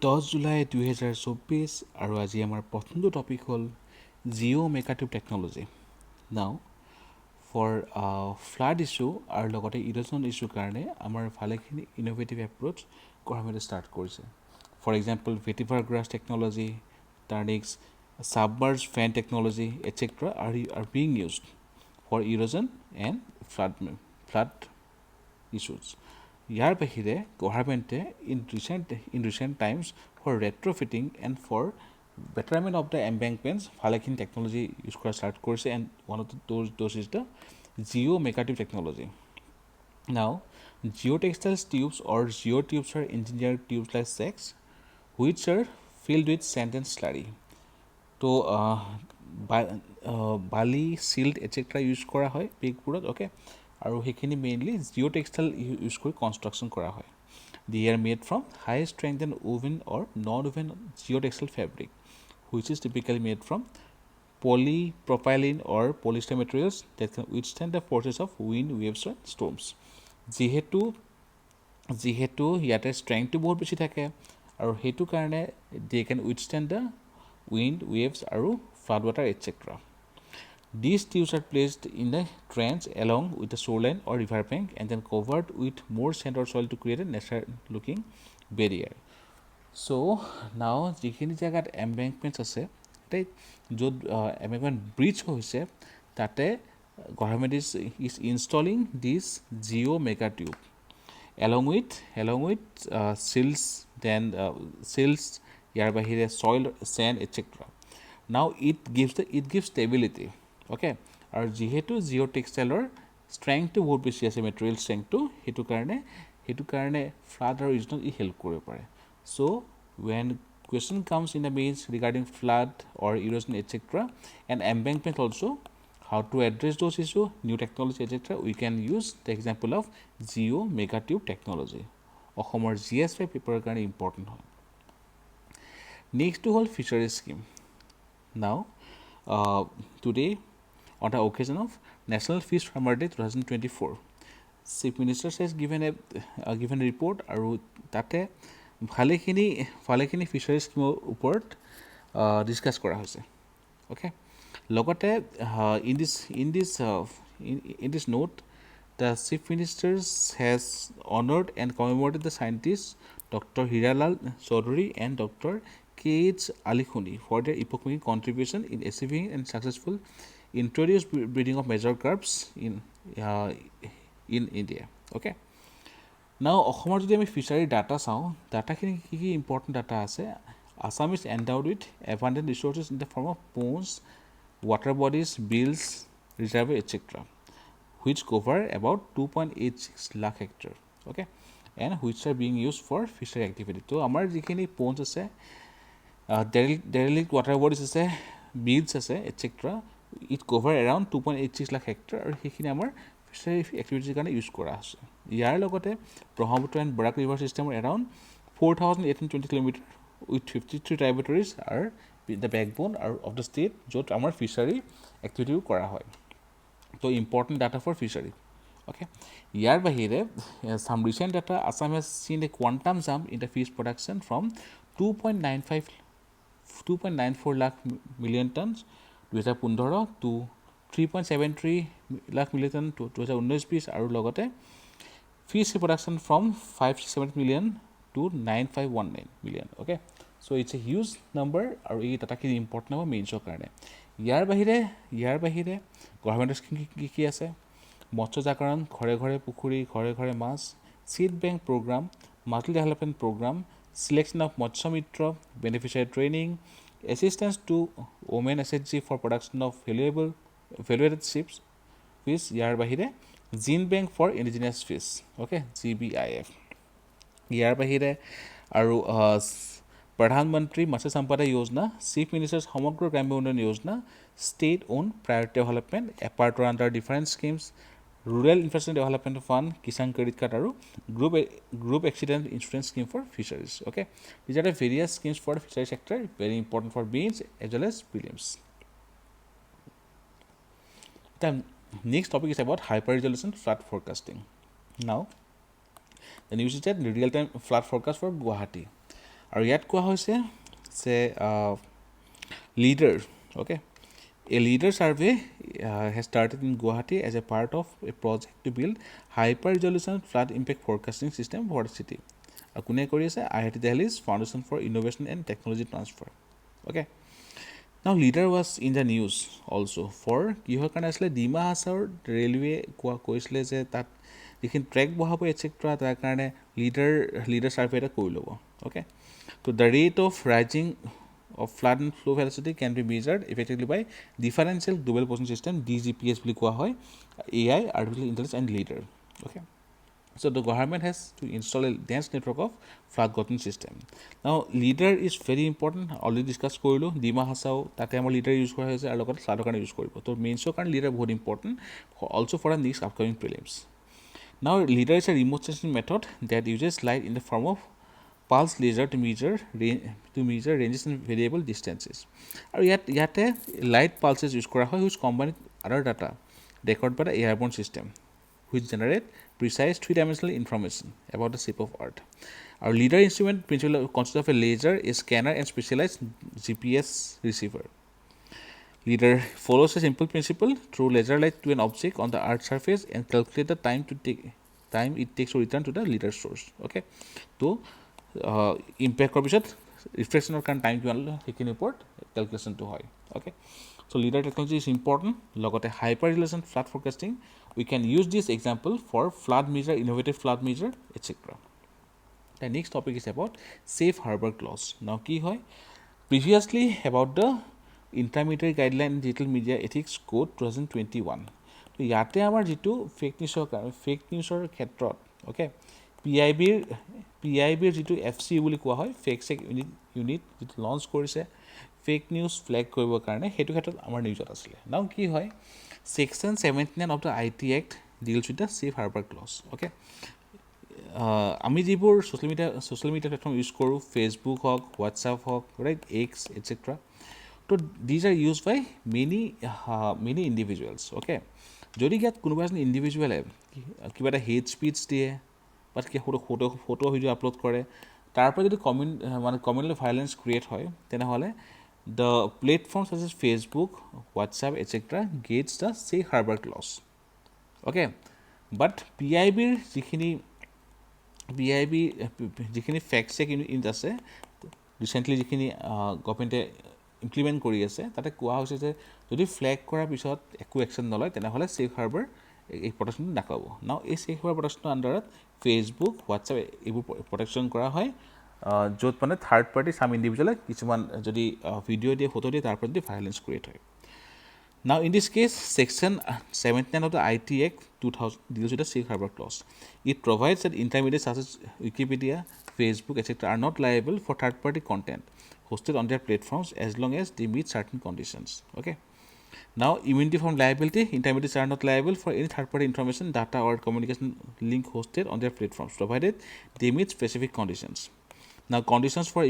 10 July 2024 আৰু আজি আমাৰ প্ৰথমটো টপিক হ'ল 𝐲𝐲 টেকনলজি। নাও ফৰ ফ্লাড ইছ্যু আৰু লগতে ইৰোজন ইছ্যুৰ কাৰণে আমাৰ ভালেখিনি ইনোভেটিভ এপ্ৰ'চ গভৰ্ণমেণ্টে ষ্টাৰ্ট কৰিছে। For example vetiver grass technology, তাৰ next submerged vane technology etcetera are being used for erosion and flood issues. ইয়াৰ বাহিৰে গভৰ্ণমেণ্টে in recent times for retrofitting and for betterment of the embankments ভালেখিনি technology use কৰা start কৰিছে, and one of those is the 𝐲𝐲 technology. Now, geotextile tubes or geotubes are engineered tubes like sacks which are filled with sand and slurry. তো বালি, silt etcetera use কৰা হয় পিকবোৰত, okay, আৰু সেইখিনি mainly geotextile use কৰি construction কৰা হয়। They are made from high strength and woven or non-woven geotextile fabric, which is typically made from polypropylene or polyester materials that can withstand the forces of wind, waves and storms. যিহেতু ইয়াতে ষ্ট্ৰেংথটো বহুত বেছি থাকে আৰু সেইটো কাৰণে they can withstand the wind, waves আৰু flood water etc. These tubes are placed in the trench along with the shoreline or river bank and then covered with more sand or soil to create a natural looking barrier. So now যিখিনি জেগাত এম্বেংকমেণ্টছ আছে, য'ত embankment bridge হৈছে, তাতে government is installing this 𝐲𝐲 tube along with sills, ইয়াৰ বাহিৰে soil, sand etc. Now it gives stability, okay, আৰু যিহেতু জিঅ'টেক্সটাইলৰ ষ্ট্ৰেংথটো বহুত বেছি আছে, মেটেৰিয়েল ষ্ট্ৰেংথটো, সেইটো কাৰণে ফ্লাড আৰু ইৰোজনত ই হেল্প কৰিব পাৰে। So when question comes in the mains regarding flood or erosion etc. and embankment also, how to address those issues, new technology etc., we can use the example of 𝐲𝐲 technology. অসমৰ GS5 পেপাৰৰ কাৰণে important হয়। নেক্সটটো হ'ল fishery scheme. Now, today, on the occasion of National Fish Farmer Day 2024, Chief Minister has given a report আৰু তাতে ভালেখিনি fishery স্কিমৰ ওপৰত discuss কৰা হৈছে, অ'কে। লগতে in this note, the Chief Minister has honored and commemorated the scientists Dr. Hiralal Chaudhary and Dr. 𝐾𝐬 for their epoch-making contribution in achieving and successful introduced breeding of major carps in India, okay. Now, অসমৰ যদি আমি fishery data চাওঁ, ডাটাখিনি কি important data আছে। Assam is endowed with abundant resources in the form of ponds, water bodies, bills, reservoirs etc., which cover about 2.86 lakh hectare, okay, and which are being used for fishery activity. তো আমাৰ যিখিনি ponds আছে, derelict water bodies আছে, bills আছে etc., it cover around 2.86 lakh hectare আৰু সেইখিনি আমাৰ fishery এক্টিভিটিৰ কাৰণে ইউজ কৰা আছে। ইয়াৰ লগতে ব্ৰহ্মপুত্ৰ এণ্ড বৰাক ৰিভাৰ ছিষ্টেমৰ around 4,820 kilometre with 53 tributaries are the backbone of the state, য'ত আমাৰ ফিচাৰী এক্টিভিটিও কৰা হয়। তো important data for fishery, okay. ইয়াৰ বাহিৰে some recent data, Assam has seen a quantum jump in the fish production from 2.94 lakh million tons 2015 to 3.73 lakh million tons 2019 আৰু লগতে fish production from 570 million to 9519 million, okay. So it's a huge number আৰু এই ডাটাখিনি important হ'ব মেইনছৰ কাৰণে। ইয়াৰ বাহিৰে গভৰ্ণমেণ্টৰ scheme কি আছে? মৎস্যজাকৰণ, ঘৰে ঘৰে পুখুৰী, ঘৰে ঘৰে মাছ, চিড বেংক প্ৰগ্ৰাম, মাছলি ডেভেলপমেণ্ট প্ৰগ্ৰাম, সিলেকশ্যন অফ মৎস্য মিত্ৰ, beneficiary training, assistance to women SHG for production of valuated fish, ইয়াৰ বাহিৰে gene bank for indigenous fish, okay, GBIF। ইয়াৰ বাহিৰে আৰু প্ৰধানমন্ত্ৰী মৎস্য সম্পদা যোজনা, চিফ মিনিষ্টাৰ্ছ সমগ্ৰ গ্ৰাম্য উন্নয়ন যোজনা, state own priority development apart under different schemes, rural infrastructure development fund, Kisan credit card আৰু group accident insurance scheme for fisheries, okay. These are the various schemes for the fishery sector, very important for mains as well as prelims. The next topic is about hyper-resolution flood forecasting. Now, the news is that real-time flood forecast for Guwahati. আৰু ইয়াত কোৱা হৈছে যে leader, okay, a leader survey has started in Guwahati as a part of a project to build hyper resolution flood impact forecasting system for the city. কোনে কৰি আছে? IIT Delhi's Foundation for Innovation and Technology Transfer. Okay, now leader was in the news also for কিহৰ কাৰণে আছিলে? Dima হাছাওৰ railway কৈছিলে যে তাত যিখিনি ট্ৰেক বহাব এটচেট্ৰা তাৰ কাৰণে লিডাৰ চাৰ্ভে এটা কৰি ল'ব. অ'কে, তো the rate of rising of flood and flow velocity can be measured effectively by differential global position system DGPS বুলি কোৱা হয়, AI, artificial intelligence and leader. Okay, so the government has to install a dense network of flood governing system. Now leader is very important, already discuss কৰিলোঁ. ডিমা হাছাও তাতে আমাৰ leader use কৰা হৈছে আৰু লগতে ফ্লাডৰ কাৰণে ইউজ কৰিব. তো মেইনছৰ কাৰণে লিডাৰ বহুত important, also for the next upcoming prelims. Now leader is a remote sensing method that uses light in the form of pulse laser to measure ranges and variable distances. আৰু ইয়াতে light pulses use কৰা হয় which combine other data recorded by the airborne system which generate precise three-dimensional information about the shape of Earth. Our leader instrument principally consists of a laser, a scanner and specialized GPS receiver. Leader follows a simple principle through laser light to an object on the Earth's surface and calculate the time it takes to return to the leader source. Okay, so ইম্পেক্টৰ পিছত ৰিফ্লেকশ্যনৰ কাৰণে time কিমান ল'লে সেইখিনিৰ ওপৰত কেলকুলেশ্যনটো হয়. Okay, so' lidar technology is important. লগতে hyper relation flood forecasting we can use this example for flood measure, innovative flood measure etcetera. The next topic is about safe harbour clause. Now কি হয়? Previously about the intermediate guideline digital media ethics code 2021. তো ইয়াতে আমাৰ যিটো fake নিউজৰ ক্ষেত্ৰত, okay, PIBৰ যিটো FC বুলি কোৱা হয়, ফেক চেক ইউনিট যিটো লঞ্চ কৰিছে ফেক নিউজ ফ্লেগ কৰিবৰ কাৰণে, সেইটো ক্ষেত্ৰত আমাৰ নিউজত আছিলে. নাও কি হয়? Section 79 of the IT Act deals with the safe harbor clause. Okay, আমি যিবোৰ ছ'চিয়েল মিডিয়া প্লেটফৰ্ম ইউজ কৰোঁ, ফেচবুক হওক, হোৱাটছআপ হওক, ৰাইট, এক্স এটচেট্ৰা, তো these are used by many individuals. Okay, যদি ইয়াত কোনোবা এজন ইণ্ডিভিজুৱেলে কিবা এটা হেট স্পীচ দিয়ে বা ফটো ভিডিঅ' আপলোড কৰে, তাৰ পৰা যদি কমিউনিটি ভাইলেঞ্চ ক্ৰিয়েট হয়, তেনেহ'লে the platforms as Facebook, WhatsApp etcetera gets the safe harbour clause. Okay, but PIBৰ যিখিনি ফেক্ট চেক ইউনিট আছে, ৰিচেণ্টলি যিখিনি গভৰ্ণমেণ্টে ইমপ্লিমেণ্ট কৰি আছে, তাতে কোৱা হৈছে যে যদি ফ্লেগ কৰাৰ পিছত একো একশ্যন নলয়, তেনেহ'লে ছেফ হাৰ্বাৰ এই প্ৰটেকশ্যনটো নাপাব. নাও এই ছেফ হাৰ্বাৰ প্ৰটেকশ্যনৰ আণ্ডাৰত ফেচবুক, হোৱাটছআপ এইবোৰ প্ৰটেকশ্যন কৰা হয়, য'ত মানে থাৰ্ড পাৰ্টি চাম ইণ্ডিভিজুৱেলে কিছুমান যদি ভিডিঅ' দিয়ে, ফটো দিয়ে, তাৰ পৰা যদি ভাইলেঞ্চ ক্ৰিয়েট হয়. Now in this case, Section 79 of the IT Act 2000 deals with the safe harbor clause. It provides that intermediaries such as Wikipedia, Facebook, etc. are not liable for third-party content hosted on their platforms as long as they meet certain conditions. Okay. Now, immunity from liability, intermediaries are not liable for any third-party information, data or communication link hosted on their platforms, provided they meet specific conditions. Now, conditions for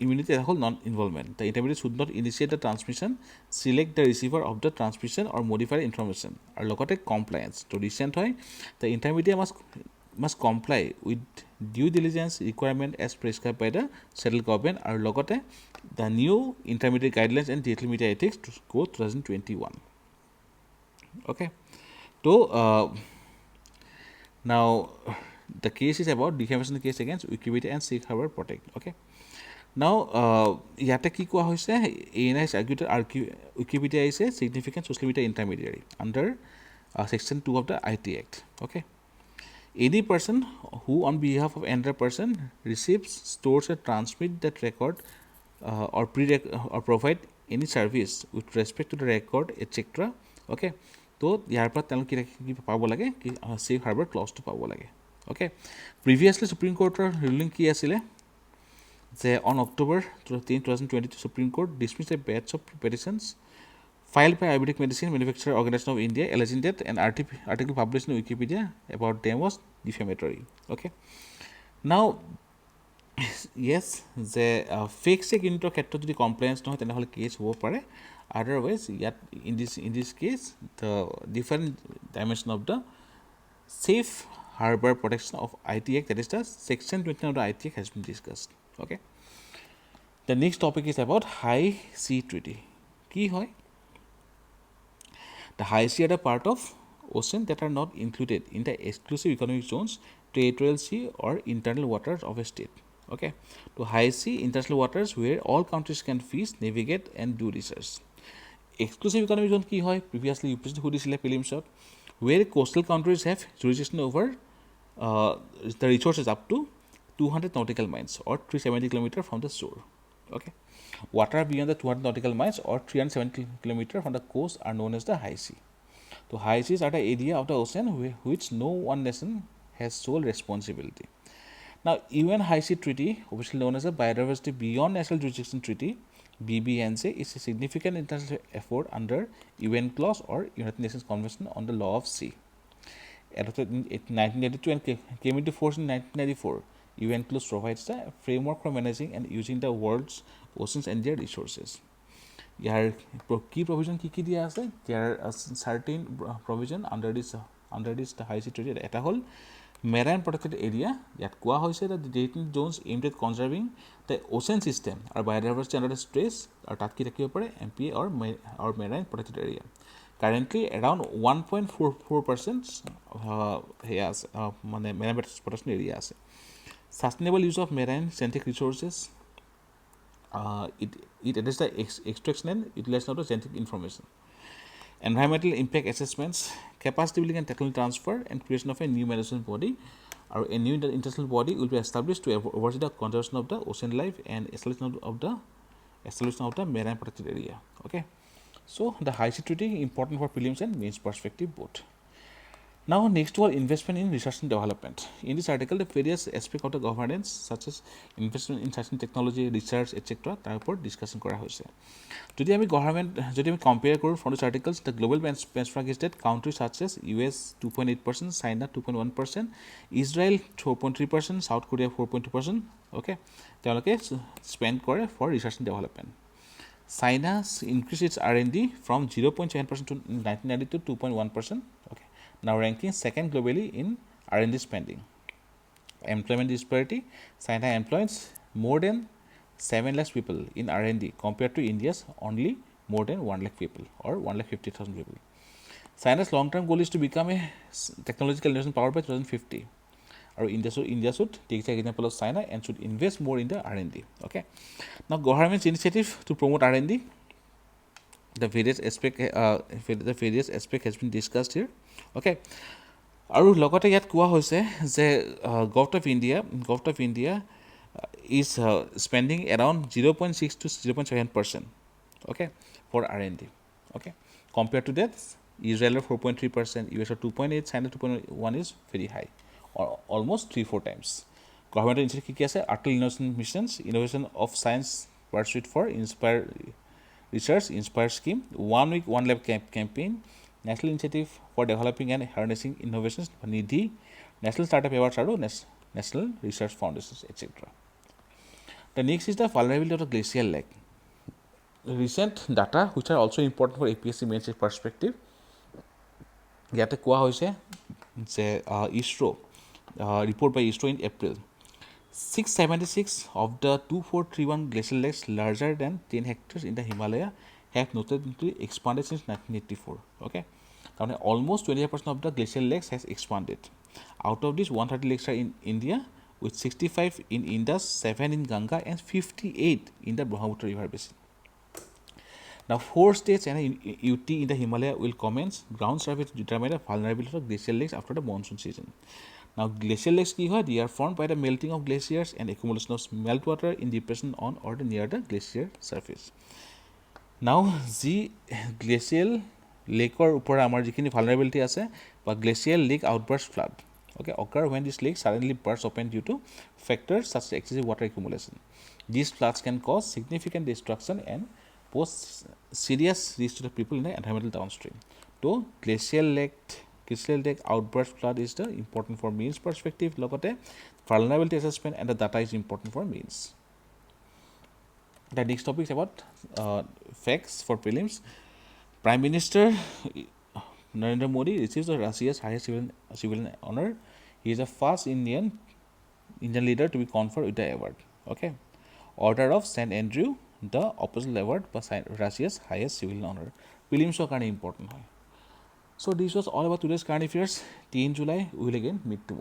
immunity as a whole non-involvement. The intermediary should not initiate the transmission, select the receiver of the transmission or modify the information. Or logote compliance. To recent hoy, the intermediary must comply with due diligence requirement as prescribed by the central government. Or logote the new intermediate guidelines and digital media ethics to code 2021. Okay. So now the case is about defamation case against Wikipedia and Safe Harbor Protect. Okay. Now, yate ki koa hoise, ANI has argued that Wikipedia is a significant social media intermediary under Section 2 of the IT Act. Okay. Any person who, on behalf of another person, receives, stores, or transmits that record or provide any service with respect to the record, etc. Okay. So, ইয়াৰ পৰা তেওঁলোকে কি পাব লাগে? কি Safe Harbor Clause টো পাব লাগে. Okay. Previously, Supreme Court ruling কি আছিলে? যে on October 13, 2022, Supreme Court dismissed a batch of petitions filed by Ayurvedic Medicine Manufacturer Organization of India alleging that an article published in Wikipedia about them was defamatory. Okay. Now, yes, the fake check ইউনিটৰ ক্ষেত্ৰত যদি compliance নহয় তেনেহ'লে cash হ'ব পাৰে. Otherwise, in this case, the different dimension of the safe harbor protection of IT Act, that is the Section 29 of the IT Act has been discussed. Okay. The next topic is about high sea treaty. Ki hoy? The high sea are the part of ocean that are not included in the exclusive economic zones, territorial sea or internal waters of a state. Okay, to high sea, international waters where all countries can fish, navigate and do research. Exclusive economic zone ki hoy? Previously you put prelims shot, where coastal countries have jurisdiction over the resources up to 200 nautical miles or 370 kilometers from the shore. Okay, water beyond the 200 nautical miles or 370 kilometers from the coast are known as the high sea. So high seas are the area of the ocean which no one nation has sole responsibility. Now, UN High Sea Treaty, officially known as the Biodiversity Beyond National Jurisdiction Treaty, BBNJ, is a significant international effort under UN clause or United Nations Convention on the Law of Sea. Adopted in 1982 and came into force in 1994, UN clause provides the framework for managing and using the world's oceans and their resources. Here, key provision ki dia ase? There are certain provision under this the High Sea Treaty. Eta hol marine protected area. Yat koa hoise the designated zones aimed at conserving the ocean system or biodiversity under stress or tat ki rakhibo pare MPA or marine protected area. Currently, around 1.44% marine protection area ase. Sustainable use of marine genetic resources. It addresses the extraction and utilization of the genetic information. Environmental impact assessments, capacity building and technical transfer, and creation of a new management body or a new international body will be established to oversee the conservation of the ocean life and establishment of the marine protected area. Okay, so the High Sea Treaty important for prelims and mains perspective both. Now, next one, investment in research and development. In this article, the various aspects of the governance, such as investment in science and technology, research, etc., tarpor discussion kora hoise. Jodi ami government, jodi ami compare koru from these articles, the global benchmark is that countries such as US 2.8%, China 2.1%, Israel 4.3%, South Korea 4.2%. Okay, তেওঁলোকে spend কৰে for research and development. China increased its R&D from 0.7% to 1990 to 2.1%. Okay. Now ranking second globally in R&D spending. Employment disparity, China employs more than 7 lakh people in R&D compared to India's only more than 1 lakh people or 1,50,000 people. China's long-term goal is to become a technological innovation power by 2050. Or India should take the example of China and should invest more in the R&D. Okay. Now government's initiative to promote R&D, the various aspect has been discussed here. Okay, aru logote yat koa hoise je Government of India is spending around 0.6 to 0.7%. Okay, for R&D. Okay, compared to that, Israel 4.3%, US 2.8, China 2.1 is very high, or almost 3-4 times. Government initiative ki ase Atal Innovation Missions, innovation of science pursuit for Inspire Research, Inspire scheme, 1 week 1 lab campaign, National Initiative for Developing and Harnessing Innovations, Nidhi, National Startup Awards, National Research Foundations, etc. The next is the vulnerability of the glacial lake. Recent data, which are also important for APSC Mains perspective, yate koa hoise je ISRO report by ISRO in April. 676 of the 2431 glacial lakes larger than 10 hectares in the Himalaya have notably expanded since 1984. Okay, almost 25% of the glacial lakes has expanded. Out of this, 130 lakes are in India, with 65 in Indus, 7 in Ganga, and 58 in the Brahmaputra River basin. Now, 4 states and a UT in the Himalaya will commence ground survey to determine the vulnerability of glacial lakes after the monsoon season. Now, glacial lakes ki hoy? They are formed by the melting of glaciers and accumulation of meltwater in depression on or near the glacier surface. Now, the glacial lake or upor amar jikhini vulnerability ase, but glacial lake outburst flood, okay, occur when this lake suddenly bursts open due to factors such as excessive water accumulation. These floods can cause significant destruction and pose serious risk to the people in the environmental downstream. So, glacial lake outburst flood is the important for mains perspective. Logote vulnerability assessment and the data is important for mains. The next topic is about facts for prelims. Prime Minister Narendra Modi receives the Russia's highest civilian honor. He is the first Indian leader to be conferred with the award. Okay, order of Saint Andrew the apostle award বা Russia's highest civil honour প্ৰিলিমছৰ কাৰণে important হয়। So' this was all about today's current affairs 3 July will again meet টুমৰো।